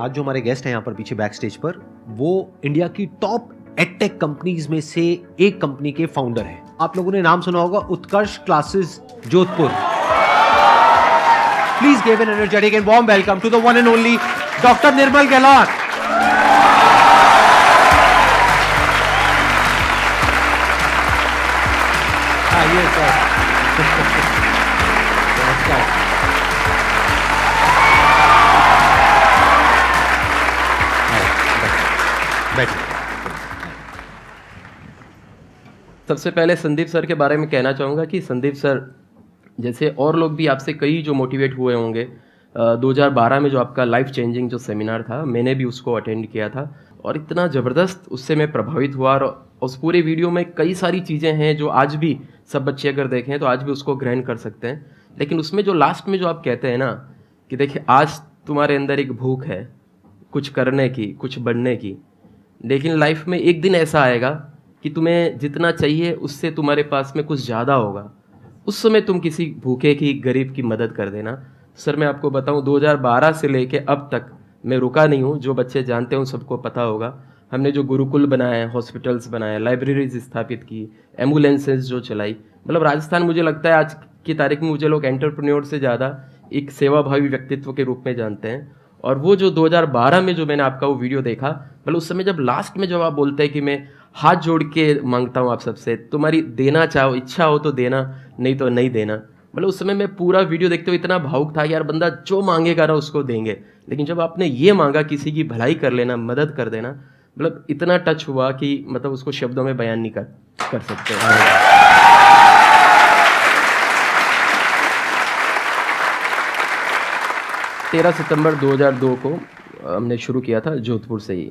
आज जो हमारे गेस्ट हैं यहाँ पर पीछे बैक स्टेज पर, वो इंडिया की टॉप एडटेक कंपनीज में से एक कंपनी के फाउंडर हैं। आप लोगों ने नाम सुना होगा, Utkarsh classes Jodhpur. Please give an energetic and warm welcome to the one and only doctor Nirmal Gehlot. आइए सर। नमस्कार। सबसे पहले संदीप सर के बारे में कहना चाहूँगा कि संदीप सर जैसे और लोग भी आपसे कई जो मोटिवेट हुए होंगे, 2012 में जो आपका लाइफ चेंजिंग जो सेमिनार था, मैंने भी उसको अटेंड किया था और इतना ज़बरदस्त उससे मैं प्रभावित हुआ। और उस पूरे वीडियो में कई सारी चीज़ें हैं जो आज भी सब बच्चे अगर देखें तो आज भी उसको ग्रहण कर सकते हैं। लेकिन उसमें जो लास्ट में जो आप कहते हैं ना कि देखिए आज तुम्हारे अंदर एक भूख है कुछ करने की, कुछ बढ़ने की, लेकिन लाइफ में एक दिन ऐसा आएगा कि तुम्हें जितना चाहिए उससे तुम्हारे पास में कुछ ज़्यादा होगा, उस समय तुम किसी भूखे की, गरीब की मदद कर देना। सर मैं आपको बताऊं 2012 से लेके अब तक मैं रुका नहीं हूं। जो बच्चे जानते हैं सबको पता होगा, हमने जो गुरुकुल बनाए, हॉस्पिटल्स बनाए, लाइब्रेरीज स्थापित की, एम्बुलेंसेज जो चलाई, मतलब राजस्थान मुझे लगता है आज की तारीख में मुझे लोग एंटरप्रेन्योर से ज़्यादा एक सेवाभावी व्यक्तित्व के रूप में जानते हैं। और वो जो 2012 में जो मैंने आपका वो वीडियो देखा, मतलब उस समय जब लास्ट में जब आप बोलते हैं कि मैं हाथ जोड़ के मांगता हूँ आप सबसे, तुम्हारी देना चाहो, इच्छा हो तो देना, नहीं तो नहीं देना, मतलब उस समय मैं पूरा वीडियो देखते हुए इतना भावुक था कि यार बंदा जो मांगेगा ना उसको देंगे। लेकिन जब आपने ये मांगा किसी की भलाई कर लेना, मदद कर देना, मतलब इतना टच हुआ कि मतलब उसको शब्दों में बयान नहीं कर सकते। 13 सितंबर 2002 को हमने शुरू किया था जोधपुर से ही।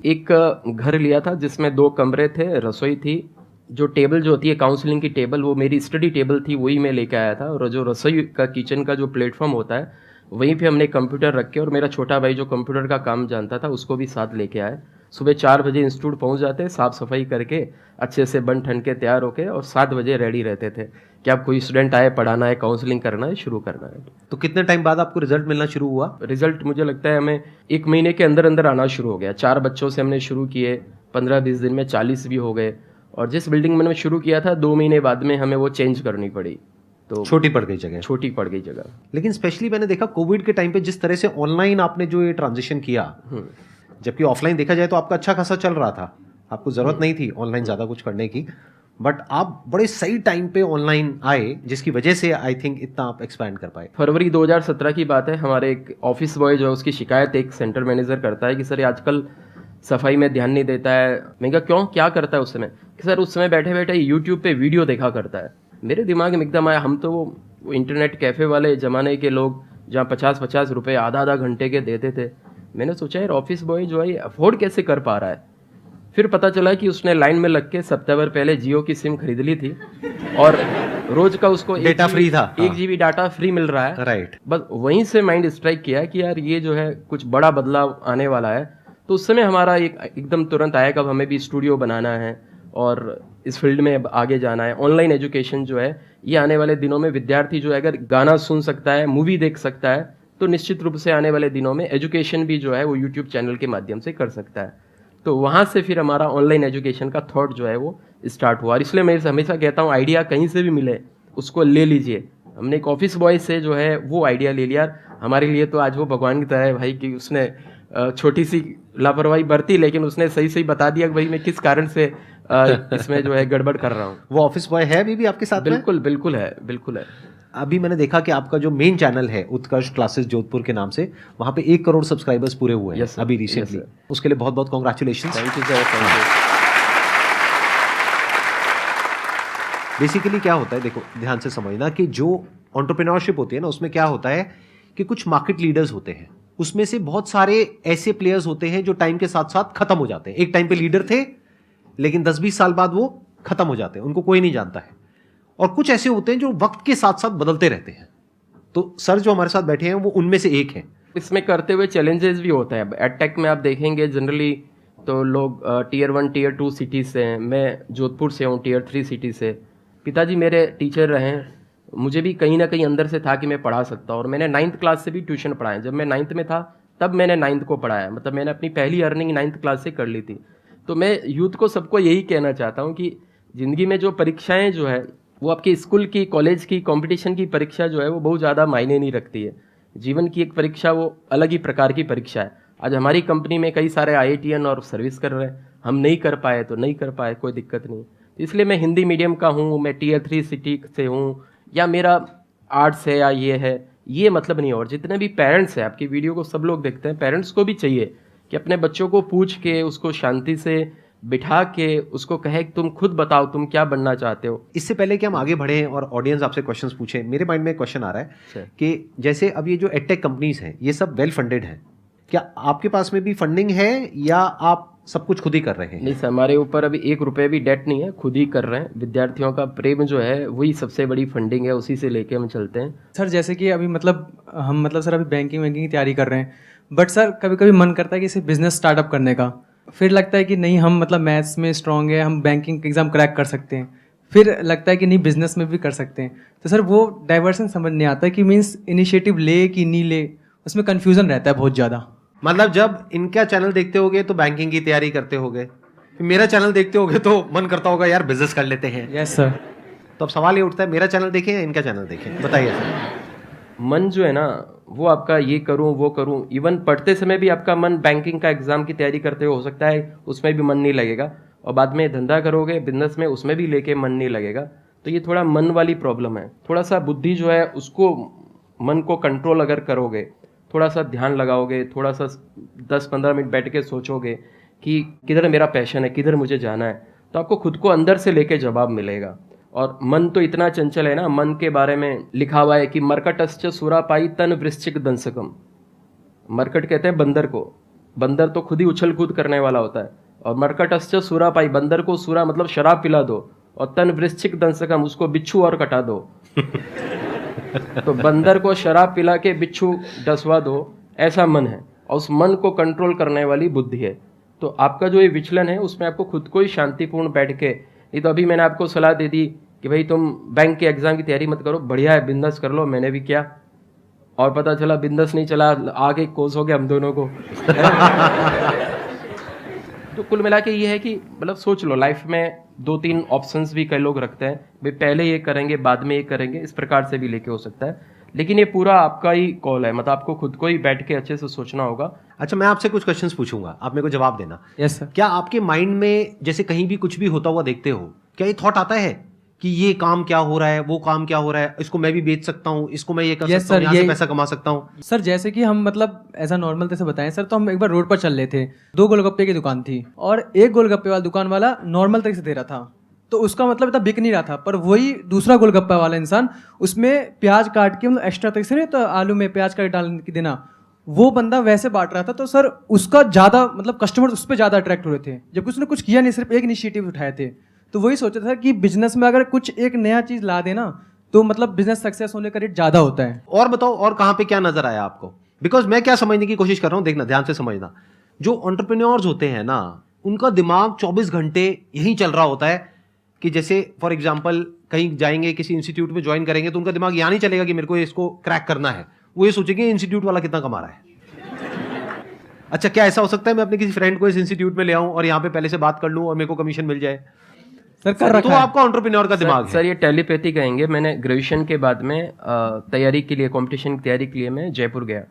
एक घर लिया था जिसमें 2 कमरे थे, रसोई थी, जो टेबल जो होती है काउंसलिंग की टेबल, वो मेरी स्टडी टेबल थी, वही मैं लेके आया था। और जो रसोई का किचन का जो प्लेटफॉर्म होता है वहीं पे हमने कंप्यूटर रख के, और मेरा छोटा भाई जो कंप्यूटर का काम जानता था उसको भी साथ लेके आए। सुबह 4 बजे इंस्टीट्यूट पहुंच जाते, साफ़ सफाई करके अच्छे से बन ठन के तैयार होके, और 7 बजे रेडी रहते थे कि आप कोई स्टूडेंट आए, पढ़ाना है, काउंसलिंग करना है, शुरू करना है। तो कितने टाइम बाद आपको रिजल्ट मिलना शुरू हुआ? रिजल्ट मुझे लगता है हमें 1 महीने के अंदर अंदर आना शुरू हो गया। 4 बच्चों से हमने शुरू किए, 15-20 दिन में 40 भी हो गए। और जिस बिल्डिंग में मैंने शुरू किया था 2 महीने बाद में हमें वो चेंज करनी पड़ी, तो छोटी पड़ गई जगह। छोटी पड़ गई जगह। लेकिन स्पेशली मैंने देखा कोविड के टाइम पे जिस तरह से ऑनलाइन आपने जो ये ट्रांजिशन किया, जबकि ऑफलाइन देखा जाए तो आपका अच्छा खासा चल रहा था, आपको जरूरत नहीं थी ऑनलाइन ज़्यादा कुछ करने की, बट आप बड़े सही टाइम पे ऑनलाइन आए, जिसकी वजह से आई थिंक इतना आप एक्सपैंड कर पाए। फरवरी 2017 की बात है, हमारे एक ऑफिस बॉय जो है उसकी शिकायत एक सेंटर मैनेजर करता है कि सर आजकल सफाई में ध्यान नहीं देता है। मैं कहा क्यों, क्या करता है उस समय? कि सर उस समय बैठे बैठे यूट्यूब पे वीडियो देखा करता है। मेरे दिमाग में एकदम आया, हम तो वो इंटरनेट कैफ़े वाले ज़माने के लोग जहाँ 50-50 रुपये आधा घंटे के देते थे। मैंने सोचा यार ऑफिस बॉय जो है ये अफोर्ड कैसे कर पा रहा है। फिर पता चला कि उसने लाइन में लग के सप्ताह भर पहले जियो की सिम खरीद ली थी और रोज का उसको डेटा फ्री था, 1 GB डाटा फ्री मिल रहा है। राइट। बस वहीं से माइंड स्ट्राइक किया कि यार ये जो है कुछ बड़ा बदलाव आने वाला है। तो उस समय हमारा एकदम तुरंत आया कब हमें भी स्टूडियो बनाना है और इस फील्ड में आगे जाना है। ऑनलाइन एजुकेशन जो है ये आने वाले दिनों में विद्यार्थी जो है अगर गाना सुन सकता है, मूवी देख सकता है, तो निश्चित रूप से आने वाले दिनों में एजुकेशन भी जो है वो यूट्यूब चैनल के माध्यम से कर सकता है। तो वहाँ से फिर हमारा ऑनलाइन एजुकेशन का थॉट जो है वो स्टार्ट हुआ। और इसलिए मैं हमेशा कहता हूँ आइडिया कहीं से भी मिले उसको ले लीजिए। हमने एक ऑफिस बॉय से जो है वो आइडिया ले लिया। हमारे लिए तो आज वो भगवान की तरह है भाई कि उसने छोटी सी लापरवाही बरती, लेकिन उसने सही सही बता दिया कि भाई मैं किस कारण से इसमें जो है गड़बड़ कर रहा हूँ। वो ऑफिस बॉय है अभी भी आपके साथ? बिल्कुल बिल्कुल है, बिल्कुल है। अभी मैंने देखा कि आपका जो मेन चैनल है उत्कर्ष क्लासेस जोधपुर के नाम से, वहां पे 1 करोड़ सब्सक्राइबर्स पूरे हुए हैं अभी रिसेंटली। उसके लिए बहुत बहुत congratulation. Thank you sir, thank you. Basically क्या होता है, देखो ध्यान से समझना कि जो एंटरप्रेन्योरशिप होती है ना, उसमें क्या होता है कि कुछ मार्केट लीडर्स होते हैं, उसमें से बहुत सारे ऐसे प्लेयर्स होते हैं जो टाइम के साथ साथ खत्म हो जाते हैं। एक टाइम पे लीडर थे लेकिन 10-20 साल बाद वो खत्म हो जाते हैं, उनको कोई नहीं जानता है। और कुछ ऐसे होते हैं जो वक्त के साथ साथ बदलते रहते हैं। तो सर जो हमारे साथ बैठे हैं वो उनमें से एक है। इसमें करते हुए चैलेंजेस भी होता है। एडटेक में आप देखेंगे जनरली तो लोग टियर 1 टियर 2 सिटीज से हैं। मैं जोधपुर से हूँ, टियर 3 सिटी से। पिताजी मेरे टीचर रहे, मुझे भी कहीं ना कहीं अंदर से था कि मैं पढ़ा सकता हूँ। और मैंने 9th क्लास से भी ट्यूशन पढ़ाया। जब मैं 9th में था तब मैंने 9th को पढ़ाया, मतलब मैंने अपनी पहली अर्निंग 9th क्लास से कर ली थी। तो मैं यूथ को सबको यही कहना चाहता हूँ कि ज़िंदगी में जो परीक्षाएं जो है वो आपकी स्कूल की, कॉलेज की, कंपटीशन की परीक्षा जो है वो बहुत ज़्यादा मायने नहीं रखती है। जीवन की एक परीक्षा वो अलग ही प्रकार की परीक्षा है। आज हमारी कंपनी में कई सारे IITian और सर्विस कर रहे हैं, हम नहीं कर पाए तो नहीं कर पाए, कोई दिक्कत नहीं। तो इसलिए मैं हिंदी मीडियम का हूँ, मैं Tier 3 सिटी से हूँ, या मेरा आर्ट्स है या ये है, ये मतलब नहीं। और जितने भी पेरेंट्स हैं, आपकी वीडियो को सब लोग देखते हैं, पेरेंट्स को भी चाहिए कि अपने बच्चों को पूछ के, उसको शांति से बिठा के उसको कहे कि तुम खुद बताओ तुम क्या बनना चाहते हो। इससे पहले कि हम आगे बढ़ें और ऑडियंस आपसे क्वेश्चंस पूछे, मेरे माइंड में एक क्वेश्चन आ रहा है कि जैसे अब ये जो एडटेक कंपनीज हैं ये सब वेल फंडेड हैं, क्या आपके पास में भी फंडिंग है या आप सब कुछ खुद ही कर रहे हैं? नहीं सर, हमारे ऊपर अभी 1 रुपये भी डेट नहीं है, खुद ही कर रहे हैं। विद्यार्थियों का प्रेम जो है वही सबसे बड़ी फंडिंग है, उसी से लेके हम चलते हैं। सर जैसे कि अभी हम सर अभी बैंकिंग की तैयारी कर रहे हैं, बट सर कभी कभी मन करता है कि इसे बिजनेस स्टार्टअप करने का। फिर लगता है कि नहीं, हम मैथ्स में स्ट्रांग है, हम बैंकिंग एग्जाम क्रैक कर सकते हैं। फिर लगता है कि नहीं, बिजनेस में भी कर सकते हैं। तो सर वो डाइवर्सन समझ नहीं आता कि मीन्स इनिशिएटिव ले कि नहीं ले, उसमें कन्फ्यूजन रहता है बहुत ज़्यादा। मतलब जब इनका चैनल देखते होगे तो बैंकिंग की तैयारी करते होगे, मेरा चैनल देखते होगे तो मन करता होगा यार बिजनेस कर लेते हैं। Yes sir. तो अब सवाल ये उठता है, मेरा चैनल देखें या इनका चैनल देखें, बताइए सर। मन जो है ना वो आपका ये करूं वो करूं, इवन पढ़ते समय भी आपका मन बैंकिंग का एग्जाम की तैयारी करते हुए हो सकता है उसमें भी मन नहीं लगेगा, और बाद में धंधा करोगे बिजनेस में, उसमें भी लेके मन नहीं लगेगा। तो ये थोड़ा मन वाली प्रॉब्लम है। थोड़ा सा बुद्धि जो है उसको, मन को कंट्रोल अगर करोगे, थोड़ा सा ध्यान लगाओगे, थोड़ा सा 10-15 मिनट बैठ के सोचोगे कि किधर मेरा पैशन है, किधर मुझे जाना है, तो आपको खुद को अंदर से लेके जवाब मिलेगा। और मन तो इतना चंचल है ना, मन के बारे में लिखा हुआ है कि मरकटश्च सुरापाई तन वृश्चिक दंसकम। मरकट कहते हैं बंदर को, बंदर तो खुद ही उछल कूद करने वाला होता है। और मरकटश्च सुरापाई, बंदर को सुरा मतलब शराब पिला दो, और तन वृश्चिक दंसकम, उसको बिच्छू और कटा दो। तो बंदर को शराब पिला के बिच्छू डसवा दो, ऐसा मन है। और उस मन को कंट्रोल करने वाली बुद्धि है। तो आपका जो ये विचलन है उसमें आपको खुद को ही शांतिपूर्ण बैठ के, नहीं तो अभी मैंने आपको सलाह दे दी कि भाई तुम बैंक के एग्जाम की तैयारी मत करो, बढ़िया है बिजनेस कर लो, मैंने भी किया, और पता चला बिजनेस नहीं चला, आगे कोस हो गया हम दोनों को। तो कुल मिला के ये है कि मतलब सोच लो, लाइफ में 2-3 ऑप्शंस भी कई लोग रखते हैं, भाई पहले ये करेंगे बाद में ये करेंगे, इस प्रकार से भी लेके हो सकता है। लेकिन ये पूरा आपका ही कॉल है, मतलब आपको खुद को ही बैठ के अच्छे से सोचना होगा। अच्छा, मैं आपसे कुछ क्वेश्चंस पूछूंगा, आप मेरे को जवाब देना। Yes sir. क्या आपके माइंड में जैसे कहीं भी कुछ भी होता हुआ देखते हो, क्या ये थॉट आता है कि ये काम क्या हो रहा है, वो काम क्या हो रहा है, इसको मैं भी बेच सकता हूँ, इसको मैं ये कर सकता हूँ, यहाँ से पैसा कमा सकता हूँ? सर जैसे कि हम ऐसा नॉर्मल तरह से बताएं सर, तो हम एक बार रोड पर चल रहे थे, 2 गोलगप्पे की दुकान थी, और एक गोलगप्पे वाला दुकान वाला नॉर्मल तरीके से दे रहा था, तो उसका इतना बिक नहीं रहा था। पर वही दूसरा गोलगप्पा वाला इंसान उसमें प्याज काट के, एक्स्ट्रा तरीके से नहीं, तो आलू में प्याज काट डाल के देना, वो बंदा वैसे बांट रहा था। तो सर उसका ज़्यादा कस्टमर उस पर ज़्यादा अट्रैक्ट हो रहे थे, जबकि उसने कुछ किया नहीं, सिर्फ एक इनिशिएटिव उठाए थे। तो वही सोचा था कि बिजनेस में अगर कुछ एक नया चीज़ ला देना तो बिजनेस सक्सेस होने का रेट ज़्यादा होता है। और बताओ, और कहाँ पे क्या नजर आया आपको? बिकॉज मैं क्या समझने की कोशिश कर रहा हूँ, देखना ध्यान से समझना, जो एंटरप्रेन्योर्स होते हैं ना, उनका दिमाग 24 घंटे यही चल रहा होता है कि जैसे फॉर एग्जाम्पल कहीं जाएंगे, किसी इंस्टीट्यूट में ज्वाइन करेंगे, तो उनका दिमाग यहाँ नहीं चलेगा कि मेरे को इसको क्रैक करना है, वो ये सोचेंगे इंस्टीट्यूट वाला कितना कमा रहा है। अच्छा, क्या ऐसा हो सकता है मैं अपने किसी फ्रेंड को इस इंस्टीट्यूट में ले आऊं और यहाँ पे पहले से बात कर लूं और मेरे को कमीशन मिल जाए? सर कर रखा तो आपका एंटरप्रेन्योर का दिमाग है। सर ये टेलीपैथी कहेंगे। मैंने ग्रेजुएशन के बाद में तैयारी के लिए, कंपटीशन की तैयारी के लिए मैं जयपुर गया,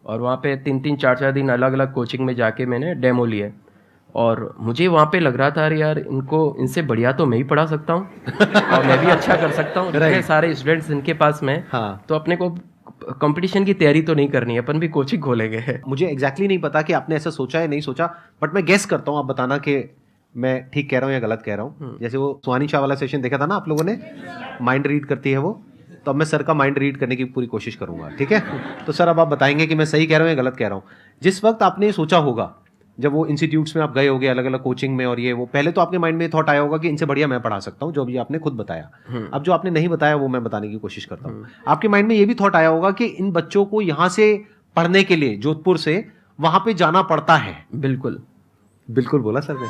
और वहाँ पे 3-3, 4-4 दिन अलग अलग कोचिंग में जाके मैंने डेमो लिए, और मुझे वहाँ पे लग रहा था अरे यार इनसे बढ़िया तो मैं ही पढ़ा सकता हूँ और मैं भी अच्छा कर सकता हूँ। इतने सारे स्टूडेंट्स इनके पास में, हाँ। तो अपने को कंपटीशन की तैयारी तो नहीं करनी है, अपन भी कोचिंग खोलेंगे। मुझे एग्जैक्टली नहीं पता कि आपने ऐसा सोचा है नहीं सोचा, बट मैं गेस करता हूँ, आप बताना कि मैं ठीक कह रहा हूँ या गलत कह रहा हूँ। जैसे वो सुहानी शाह वाला सेशन देखा था ना आप लोगों ने, माइंड रीड करती है वो, तो अब मैं सर का माइंड रीड करने की पूरी कोशिश करूंगा, ठीक है? तो सर अब आप बताएंगे कि मैं सही कह रहा हूँ या गलत कह रहा हूँ। जिस वक्त आपने सोचा होगा, जब वो इंस्टीट्यूट्स में आप गए होगे अलग अलग कोचिंग में, और ये वो पहले तो आपके माइंड में थॉट आया होगा कि इनसे बढ़िया मैं पढ़ा सकता हूँ, जो अभी आपने खुद बताया। अब जो आपने नहीं बताया वो मैं बताने की कोशिश करता हूँ। आपके माइंड में ये भी थॉट आया होगा कि इन बच्चों को यहाँ से पढ़ने के लिए जोधपुर से वहां पे जाना पड़ता है। बिल्कुल बिल्कुल बोला सर ने।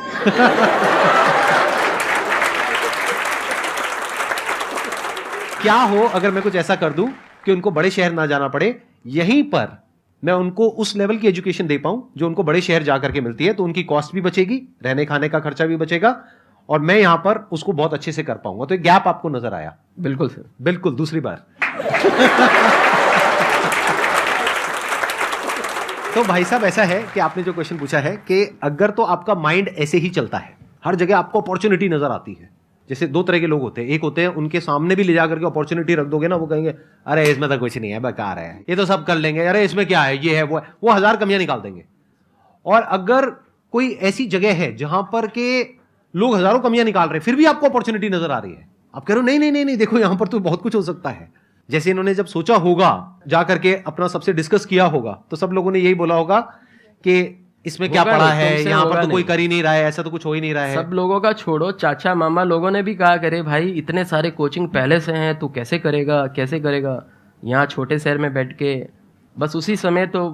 क्या हो अगर मैं कुछ ऐसा कर दूं कि उनको बड़े शहर ना जाना पड़े, यहीं पर मैं उनको उस लेवल की एजुकेशन दे पाऊं जो उनको बड़े शहर जा करके मिलती है, तो उनकी कॉस्ट भी बचेगी, रहने खाने का खर्चा भी बचेगा, और मैं यहां पर उसको बहुत अच्छे से कर पाऊंगा। तो एक गैप आपको नजर आया? बिल्कुल सर, बिल्कुल। दूसरी बार तो भाई साहब ऐसा है कि आपने जो क्वेश्चन पूछा है कि अगर तो आपका माइंड ऐसे ही चलता है, हर जगह आपको अपॉर्चुनिटी नजर आती है। जैसे दो तरह के लोग होते हैं, एक होते हैं उनके सामने भी ले जाकर के अपॉर्चुनिटी रख दोगे ना, वो कहेंगे अरे इसमें तो कुछ नहीं है, बेकार है, ये तो सब कर लेंगे, अरे इसमें क्या है, ये है वो है, वो हजार कमियां निकाल देंगे। और अगर कोई ऐसी जगह है जहां पर के लोग हजारों कमियां निकाल रहे हैं, फिर भी आपको अपॉर्चुनिटी नजर आ रही है, आप कह रहे हो नहीं नहीं नहीं नहीं, देखो यहां पर तो बहुत कुछ हो सकता है। जैसे इन्होंने जब सोचा होगा, जाकर के अपना सबसे डिस्कस किया होगा, तो सब लोगों ने यही बोला होगा कि इसमें क्या पड़ा है, यहाँ पर तो कोई कर ही नहीं रहा है, ऐसा तो कुछ हो ही नहीं रहा है। सब लोगों का छोड़ो, चाचा मामा लोगों ने भी कहा करे भाई इतने सारे कोचिंग पहले से हैं, तू कैसे करेगा कैसे करेगा। यहाँ छोटे शहर में बैठ के बस उसी समय तो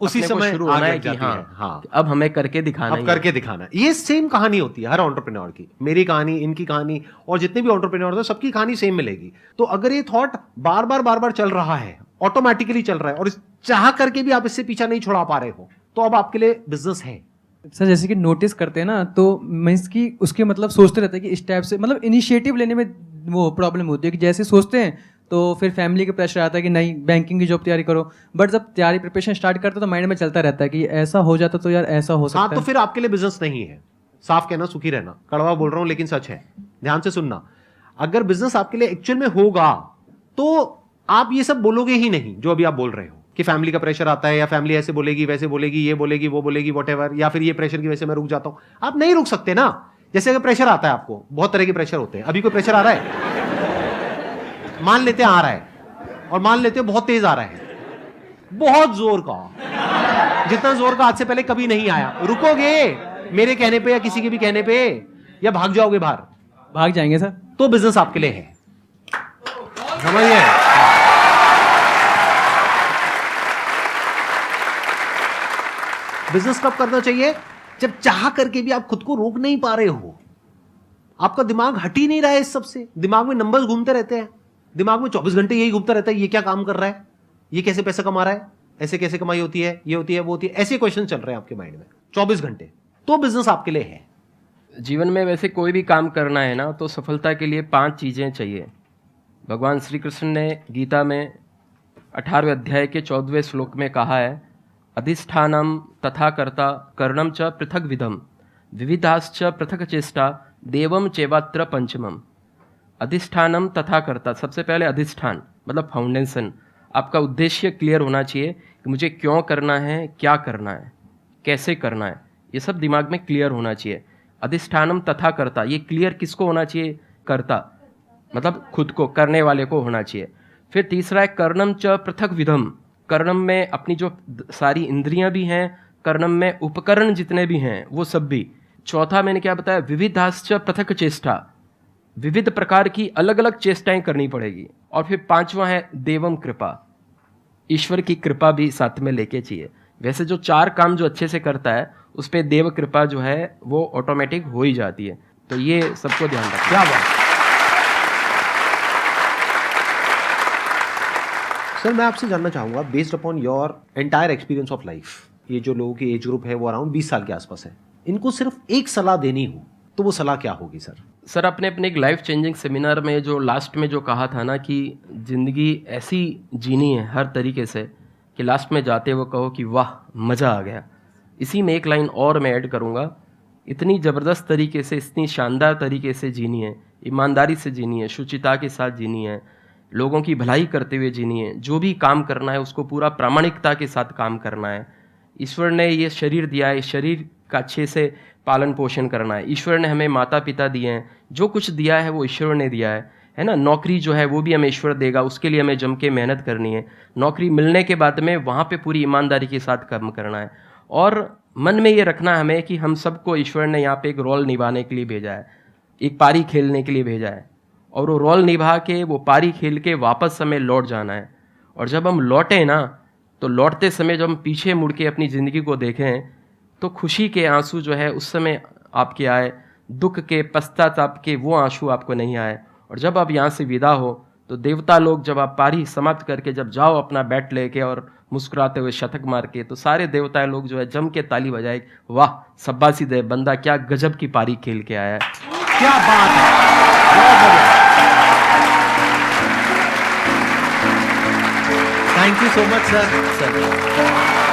उसी समय शुरू होना है कि हाँ, अब हमें करके दिखाना, अब करके दिखाना। ये सेम कहानी होती है हर एंटरप्रेन्योर की, मेरी कहानी, इनकी कहानी, और जितने भी एंटरप्रेन्योर हैं सबकी कहानी सेम मिलेगी। तो अगर ये थॉट बार बार चल रहा है, ऑटोमेटिकली चल रहा है, और चाह करके भी आप इससे पीछा नहीं छुड़ा पा रहे हो, तो अब आपके लिए बिजनेस है। सर जैसे कि नोटिस करते हैं ना, तो मीन्स की उसके मतलब सोचते रहते हैं कि इस टाइप से, मतलब इनिशिएटिव लेने में वो प्रॉब्लम होती है कि जैसे सोचते हैं तो फिर फैमिली का प्रेशर आता है कि नहीं बैंकिंग की जॉब तैयारी करो, बट जब तैयारी प्रिपरेशन स्टार्ट करते तो माइंड में चलता रहता है कि ऐसा हो जाता तो यार ऐसा हो सकता है। तो फिर आपके लिए बिजनेस नहीं है। साफ कहना, सुखी रहना, कड़वा बोल रहा हूं लेकिन सच है, ध्यान से सुनना। अगर बिजनेस आपके लिए एक्चुअल में होगा तो आप ये सब बोलोगे ही नहीं जो अभी आप बोल रहे हो कि फैमिली का प्रेशर आता है, या फैमिली ऐसे बोलेगी वैसे बोलेगी, ये बोलेगी वो बोलेगी, व्हाटएवर, या फिर ये प्रेशर की वजह से मैं रुक जाता हूं। आप नहीं रुक सकते ना। जैसे अगर प्रेशर आता है आपको, बहुत तरह के प्रेशर होते हैं, अभी कोई प्रेशर आ रहा है, मान लेते हैं आ रहा है, और मान लेते हैं बहुत तेज आ रहा है, बहुत जोर का, जितना जोर का आज से पहले कभी नहीं आया, रुकोगे मेरे कहने पे या किसी के भी कहने पे, या भाग जाओगे बाहर? भाग जाएंगे सर। तो बिजनेस आपके लिए है, समझिए। बिजनेस कब करना चाहिए? जब चाह करके भी आप खुद को रोक नहीं पा रहे हो, आपका दिमाग हट ही नहीं रहा है इस सब से, दिमाग में नंबर्स घूमते रहते हैं, दिमाग में 24 घंटे यही घूमता रहता है, ये क्या काम कर रहा है, ये कैसे पैसा कमा रहा है, ऐसे कैसे कमाई होती है, ये होती है वो होती है, ऐसे क्वेश्चन चल रहे हैं आपके माइंड में 24 घंटे। तो बिजनेस आपके लिए है। जीवन में वैसे कोई भी काम करना है ना, तो सफलता के लिए 5 चीज़ें चाहिए। भगवान श्री कृष्ण ने गीता में 18वें अध्याय के 14वें श्लोक में कहा है, अधिष्ठानम तथा कर्ता कर्णम च पृथक विधम विविधाश्च पृथक चेष्टा देवम चैवात्र पंचमम। अधिष्ठानम तथा कर्ता, सबसे पहले अधिष्ठान मतलब फाउंडेशन, आपका उद्देश्य क्लियर होना चाहिए कि मुझे क्यों करना है, क्या करना है, कैसे करना है, ये सब दिमाग में क्लियर होना चाहिए। अधिष्ठानम तथा कर्ता, ये क्लियर किसको होना चाहिए? कर्ता मतलब खुद को, करने वाले को होना चाहिए। फिर तीसरा है कर्णम च पृथक विधम, कर्णम में अपनी जो सारी इंद्रियां भी हैं, कर्णम में उपकरण जितने भी हैं वो सब भी। चौथा मैंने क्या बताया? विविधाश्च पृथक चेष्टा, विविध प्रकार की अलग अलग चेष्टाएं करनी पड़ेगी। और फिर 5वां है देवम कृपा, ईश्वर की कृपा भी साथ में लेके चाहिए। वैसे जो 4 काम जो अच्छे से करता है उस पर देव कृपा जो है वो ऑटोमेटिक हो ही जाती है। तो ये सबको ध्यान रखना। क्या बात। सर मैं आपसे जानना चाहूंगा, based upon your entire experience of life, ये जो लोगों की एज ग्रुप है वो अराउंड 20 साल के आसपास है, इनको सिर्फ एक सलाह देनी हो तो वो सलाह क्या होगी सर? सर आपने अपने एक लाइफ चेंजिंग सेमिनार में जो लास्ट में जो कहा था ना कि ज़िंदगी ऐसी जीनी है हर तरीके से कि लास्ट में जाते हुए कहो कि वाह मज़ा आ गया। इसी में एक लाइन और मैं ऐड करूँगा, इतनी ज़बरदस्त तरीके से, इतनी शानदार तरीके से जीनी है, ईमानदारी से जीनी है, शुचिता के साथ जीनी है, लोगों की भलाई करते हुए जीनी है, जो भी काम करना है उसको पूरा प्रामाणिकता के साथ काम करना है। ईश्वर ने ये शरीर दिया है, इस शरीर का अच्छे से पालन पोषण करना है। ईश्वर ने हमें माता पिता दिए हैं, जो कुछ दिया है वो ईश्वर ने दिया है ना। नौकरी जो है वो भी हमें ईश्वर देगा, उसके लिए हमें जम के मेहनत करनी है। नौकरी मिलने के बाद में वहाँ पे पूरी ईमानदारी के साथ काम करना है। और मन में ये रखना हमें कि हम सबको ईश्वर ने यहाँ पे एक रोल निभाने के लिए भेजा है, एक पारी खेलने के लिए भेजा है, और वो रोल निभा के वो पारी खेल के वापस हमें लौट जाना है। और जब हम लौटें ना, तो लौटते समय जब हम पीछे मुड़ के अपनी ज़िंदगी को देखें तो खुशी के आंसू जो है उस समय आपके आए, दुख के पश्चाताप के वो आंसू आपको नहीं आए। और जब आप यहाँ से विदा हो तो देवता लोग जब आप पारी समाप्त करके जब जाओ अपना बैट लेके और मुस्कुराते हुए शतक मार के, तो सारे देवता लोग जो है जम के ताली बजाए, वाह शाबाशी दे बंदा, क्या गजब की पारी खेल के आया है। क्या बात है, बहुत बढ़िया। Thank you so much sir.